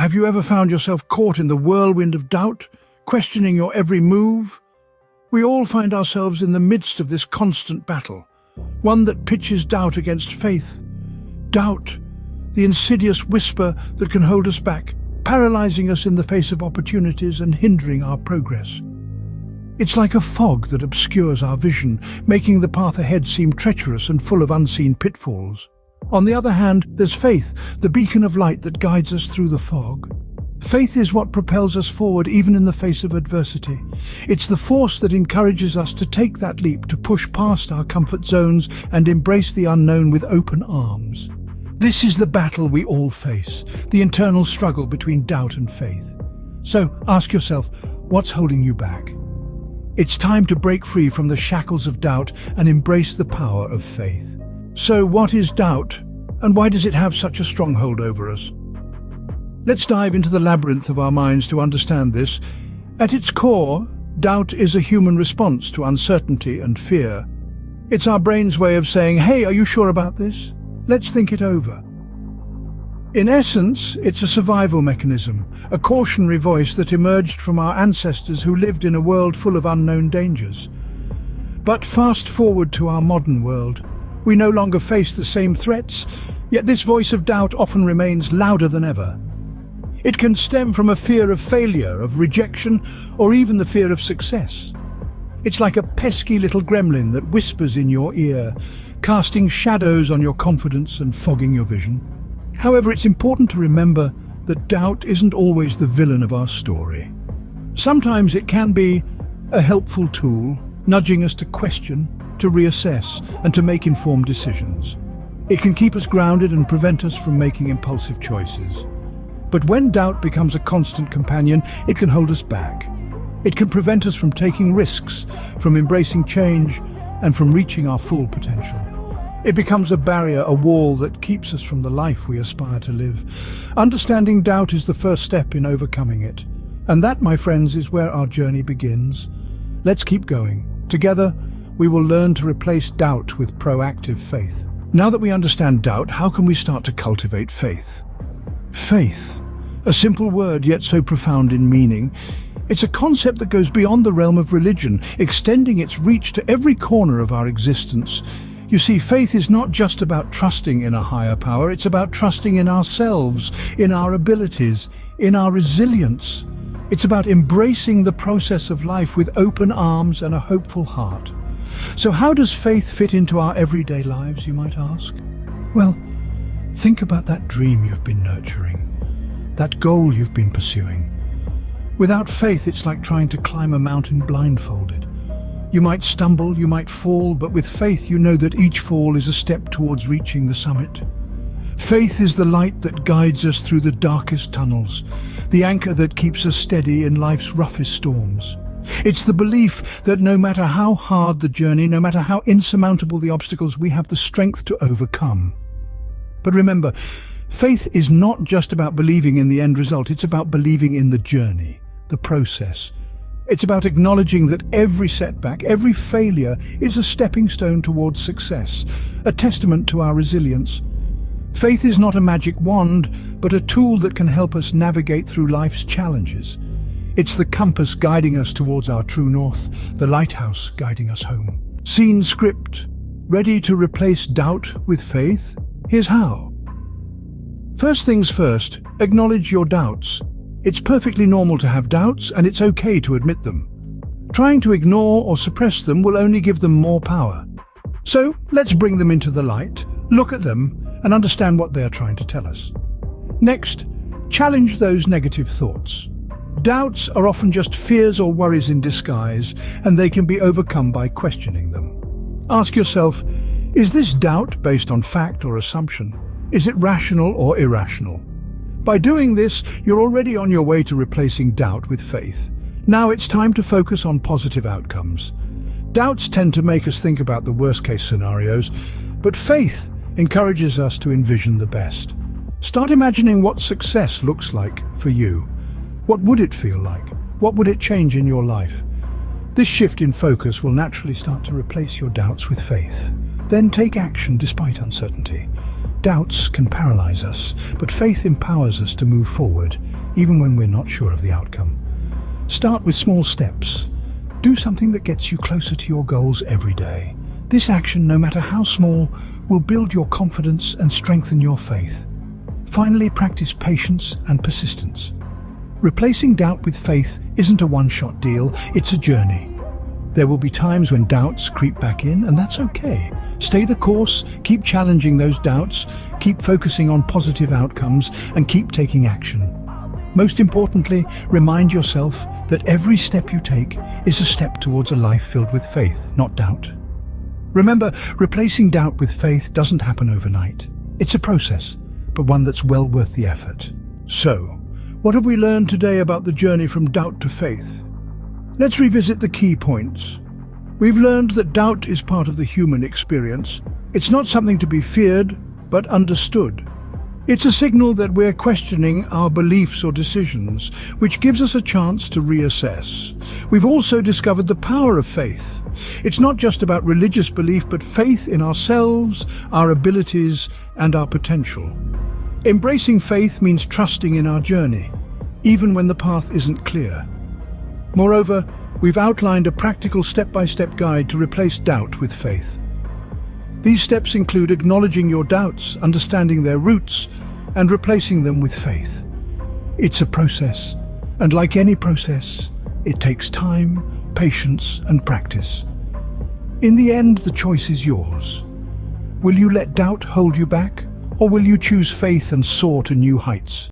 Have you ever found yourself caught in the whirlwind of doubt, questioning your every move? We all find ourselves in the midst of this constant battle, one that pitches doubt against faith. Doubt, the insidious whisper that can hold us back, paralyzing us in the face of opportunities and hindering our progress. It's like a fog that obscures our vision, making the path ahead seem treacherous and full of unseen pitfalls. On the other hand, there's faith, the beacon of light that guides us through the fog. Faith is what propels us forward even in the face of adversity. It's the force that encourages us to take that leap, to push past our comfort zones and embrace the unknown with open arms. This is the battle we all face, the internal struggle between doubt and faith. So ask yourself, what's holding you back? It's time to break free from the shackles of doubt and embrace the power of faith. So what is doubt, and why does it have such a stronghold over us? Let's dive into the labyrinth of our minds to understand this. At its core, doubt is a human response to uncertainty and fear. It's our brain's way of saying, hey, are you sure about this? Let's think it over. In essence, it's a survival mechanism, a cautionary voice that emerged from our ancestors who lived in a world full of unknown dangers. But fast forward to our modern world. We no longer face the same threats, yet this voice of doubt often remains louder than ever. It can stem from a fear of failure, of rejection, or even the fear of success. It's like a pesky little gremlin that whispers in your ear, casting shadows on your confidence and fogging your vision. However, it's important to remember that doubt isn't always the villain of our story. Sometimes it can be a helpful tool, nudging us to question, to reassess, and to make informed decisions. It can keep us grounded and prevent us from making impulsive choices. But when doubt becomes a constant companion, it can hold us back. It can prevent us from taking risks, from embracing change, and from reaching our full potential. It becomes a barrier, a wall that keeps us from the life we aspire to live. Understanding doubt is the first step in overcoming it. And that, my friends, is where our journey begins. Let's keep going. Together, we will learn to replace doubt with proactive faith. Now that we understand doubt, how can we start to cultivate faith? Faith, a simple word yet so profound in meaning. It's a concept that goes beyond the realm of religion, extending its reach to every corner of our existence. You see, faith is not just about trusting in a higher power, it's about trusting in ourselves, in our abilities, in our resilience. It's about embracing the process of life with open arms and a hopeful heart. So how does faith fit into our everyday lives, you might ask? Well, think about that dream you've been nurturing, that goal you've been pursuing. Without faith, it's like trying to climb a mountain blindfolded. You might stumble, you might fall, but with faith you know that each fall is a step towards reaching the summit. Faith is the light that guides us through the darkest tunnels, the anchor that keeps us steady in life's roughest storms. It's the belief that no matter how hard the journey, no matter how insurmountable the obstacles, we have the strength to overcome. But remember, faith is not just about believing in the end result, it's about believing in the journey, the process. It's about acknowledging that every setback, every failure is a stepping stone towards success, a testament to our resilience. Faith is not a magic wand, but a tool that can help us navigate through life's challenges. It's the compass guiding us towards our true north, the lighthouse guiding us home. Scene script, ready to replace doubt with faith? Here's how. First things first, acknowledge your doubts. It's perfectly normal to have doubts, and it's okay to admit them. Trying to ignore or suppress them will only give them more power. So let's bring them into the light, look at them, and understand what they're trying to tell us. Next, challenge those negative thoughts. Doubts are often just fears or worries in disguise, and they can be overcome by questioning them. Ask yourself, is this doubt based on fact or assumption? Is it rational or irrational? By doing this, you're already on your way to replacing doubt with faith. Now it's time to focus on positive outcomes. Doubts tend to make us think about the worst-case scenarios, but faith encourages us to envision the best. Start imagining what success looks like for you. What would it feel like? What would it change in your life? This shift in focus will naturally start to replace your doubts with faith. Then take action despite uncertainty. Doubts can paralyze us, but faith empowers us to move forward. even when we're not sure of the outcome. Start with small steps. Do something that gets you closer to your goals every day. This action, no matter how small, will build your confidence and strengthen your faith. Finally, practice patience and persistence. Replacing doubt with faith isn't a one-shot deal, it's a journey. There will be times when doubts creep back in, and that's okay. Stay the course, keep challenging those doubts, keep focusing on positive outcomes, and keep taking action. Most importantly, remind yourself that every step you take is a step towards a life filled with faith, not doubt. Remember, replacing doubt with faith doesn't happen overnight. It's a process, but one that's well worth the effort. So, what have we learned today about the journey from doubt to faith? Let's revisit the key points. We've learned that doubt is part of the human experience. It's not something to be feared, but understood. It's a signal that we're questioning our beliefs or decisions, which gives us a chance to reassess. We've also discovered the power of faith. It's not just about religious belief, but faith in ourselves, our abilities, and our potential. Embracing faith means trusting in our journey, even when the path isn't clear. Moreover, we've outlined a practical step-by-step guide to replace doubt with faith. These steps include acknowledging your doubts, understanding their roots, and replacing them with faith. It's a process, and like any process, it takes time, patience, and practice. In the end, the choice is yours. Will you let doubt hold you back, or will you choose faith and soar to new heights?